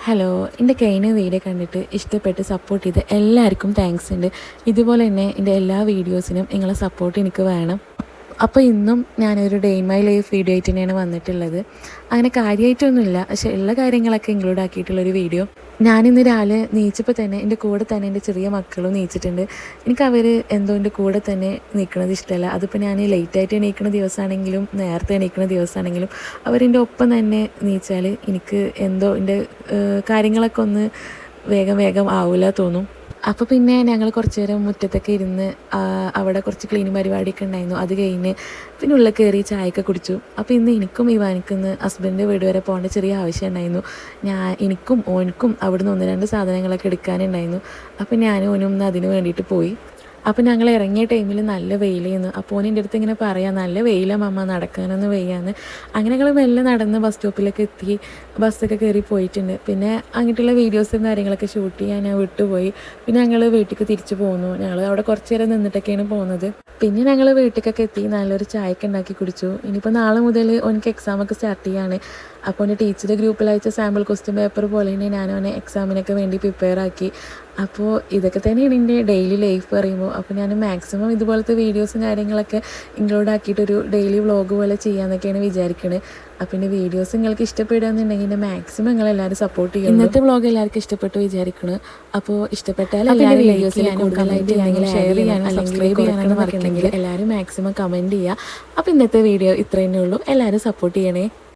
Hello, എൻ്റെ കഴിഞ്ഞ video കണ്ടിട്ട് ഇഷ്ടപ്പെട്ട് സപ്പോർട്ട് ചെയ്ത് എല്ലാവർക്കും താങ്ക്സ് ഉണ്ട്. ഇതുപോലെ തന്നെ എൻ്റെ എല്ലാ വീഡിയോസിനും നിങ്ങളെ സപ്പോർട്ട് എനിക്ക് വേണം. അപ്പോൾ ഇന്നും ഞാനൊരു day in my life video ആയിട്ട് തന്നെയാണ് വന്നിട്ടുള്ളത്. അങ്ങനെ കാര്യമായിട്ടൊന്നുമില്ല, പക്ഷേ എല്ലാ കാര്യങ്ങളൊക്കെ ഇൻക്ലൂഡ് ആക്കിയിട്ടുള്ളൊരു വീഡിയോ. ഞാനിന്ന് രാവിലെ നീച്ചപ്പോൾ തന്നെ എൻ്റെ കൂടെ തന്നെ എൻ്റെ ചെറിയ മക്കളും നീച്ചിട്ടുണ്ട്. എനിക്ക് അവർ എന്തോ എൻ്റെ കൂടെ തന്നെ നിൽക്കുന്നത് ഇഷ്ടമല്ല. അതിപ്പോൾ ഞാൻ ലേറ്റായിട്ട് എണീക്കുന്ന ദിവസമാണെങ്കിലും നേരത്തെ എണീക്കുന്ന ദിവസമാണെങ്കിലും അവരെൻ്റെ ഒപ്പം തന്നെ നീച്ചാൽ എനിക്ക് എന്തോ എൻ്റെ കാര്യങ്ങളൊക്കെ ഒന്ന് വേഗം വേഗം ആവില്ല തോന്നും. അപ്പോൾ പിന്നെ ഞങ്ങൾ കുറച്ച് നേരം മുറ്റത്തൊക്കെ ഇരുന്ന് അവിടെ കുറച്ച് ക്ലീനിങ് പരിപാടിയൊക്കെ ഉണ്ടായിരുന്നു. അത് കഴിഞ്ഞ് പിന്നെ ഉള്ളിൽ കയറി ചായയൊക്കെ കുടിച്ചു. അപ്പോൾ ഇന്ന് എനിക്കും ഇവാനിക്കിന്ന് ഹസ്ബൻഡിൻ്റെ വീട് വരെ പോകേണ്ട ചെറിയ ആവശ്യം ഉണ്ടായിരുന്നു. എനിക്കും ഓനിക്കും അവിടുന്ന് 1-2 സാധനങ്ങളൊക്കെ എടുക്കാനുണ്ടായിരുന്നു. അപ്പോൾ ഞാനും ഓനും ഒന്ന് അതിന് വേണ്ടിയിട്ട് പോയി. അപ്പോൾ ഞങ്ങൾ ഇറങ്ങിയ ടൈമിൽ നല്ല വെയിലായിരുന്നു. അപ്പോൾ ഓൻ എൻ്റെ അടുത്ത് ഇങ്ങനെ പറയാം, നല്ല വെയിലാണ് മമ്മ, നടക്കാനൊന്നും വയ്യാന്ന്. അങ്ങനെ ഞങ്ങൾ മെല്ലെ നടന്ന് ബസ് സ്റ്റോപ്പിലൊക്കെ എത്തി, ബസ്സൊക്കെ കയറി പോയിട്ടുണ്ട്. പിന്നെ അങ്ങോട്ടുള്ള വീഡിയോസും കാര്യങ്ങളൊക്കെ ഷൂട്ട് ചെയ്യാൻ ഞാൻ വിട്ടുപോയി. പിന്നെ ഞങ്ങൾ വീട്ടിലേക്ക് തിരിച്ചു പോന്നു. ഞങ്ങൾ അവിടെ കുറച്ച് നേരം നിന്നിട്ടൊക്കെയാണ് പോകുന്നത്. പിന്നെ ഞങ്ങൾ വീട്ടിലേക്കൊക്കെ എത്തി നല്ലൊരു ചായയൊക്കെ ഉണ്ടാക്കി കുടിച്ചു. ഇനിയിപ്പോൾ നാളെ മുതൽ ഓനിക്ക് എക്സാമൊക്കെ സ്റ്റാർട്ട് ചെയ്യാണ്. അപ്പോൾ എൻ്റെ ടീച്ചർ ഗ്രൂപ്പിൽ അയച്ച സാമ്പിൾ ക്വസ്റ്റ്യൻ പേപ്പർ പോലെ തന്നെ ഞാൻ അവനെ എക്സാമിനൊക്കെ വേണ്ടി പ്രിപ്പയർ ആക്കി. അപ്പോൾ ഇതൊക്കെ തന്നെയാണ് എൻ്റെ ഡെയിലി ലൈഫ് പറയുമ്പോൾ. അപ്പോൾ ഞാൻ മാക്സിമം ഇതുപോലത്തെ വീഡിയോസും കാര്യങ്ങളൊക്കെ ഇൻക്ലൂഡ് ആക്കിയിട്ടൊരു ഡെയിലി വ്ളോഗ് പോലെ ചെയ്യാമെന്നൊക്കെയാണ് വിചാരിക്കുന്നത്. അപ്പോൾ എൻ്റെ വീഡിയോസ് നിങ്ങൾക്ക് ഇഷ്ടപ്പെടുകയെന്നുണ്ടെങ്കിൽ എൻ്റെ മാക്സിമം നിങ്ങളെല്ലാവരും സപ്പോർട്ട് ചെയ്യും. ഇന്നത്തെ വ്ളോഗ് എല്ലാവർക്കും ഇഷ്ടപ്പെട്ടു വിചാരിക്കണം. അപ്പോൾ ഇഷ്ടപ്പെട്ടാൽ എല്ലാവരും വീഡിയോസിൽ കൂടുതലായിട്ട് ഷെയർ ചെയ്യാനും സബ്സ്ക്രൈബ് ചെയ്യാനും മറക്കണമെങ്കിൽ എല്ലാവരും മാക്സിമം കമൻറ്റ് ചെയ്യുക. അപ്പോൾ ഇന്നത്തെ വീഡിയോ ഇത്രയേ ഉള്ളൂ. എല്ലാവരും സപ്പോർട്ട് ചെയ്യണേ.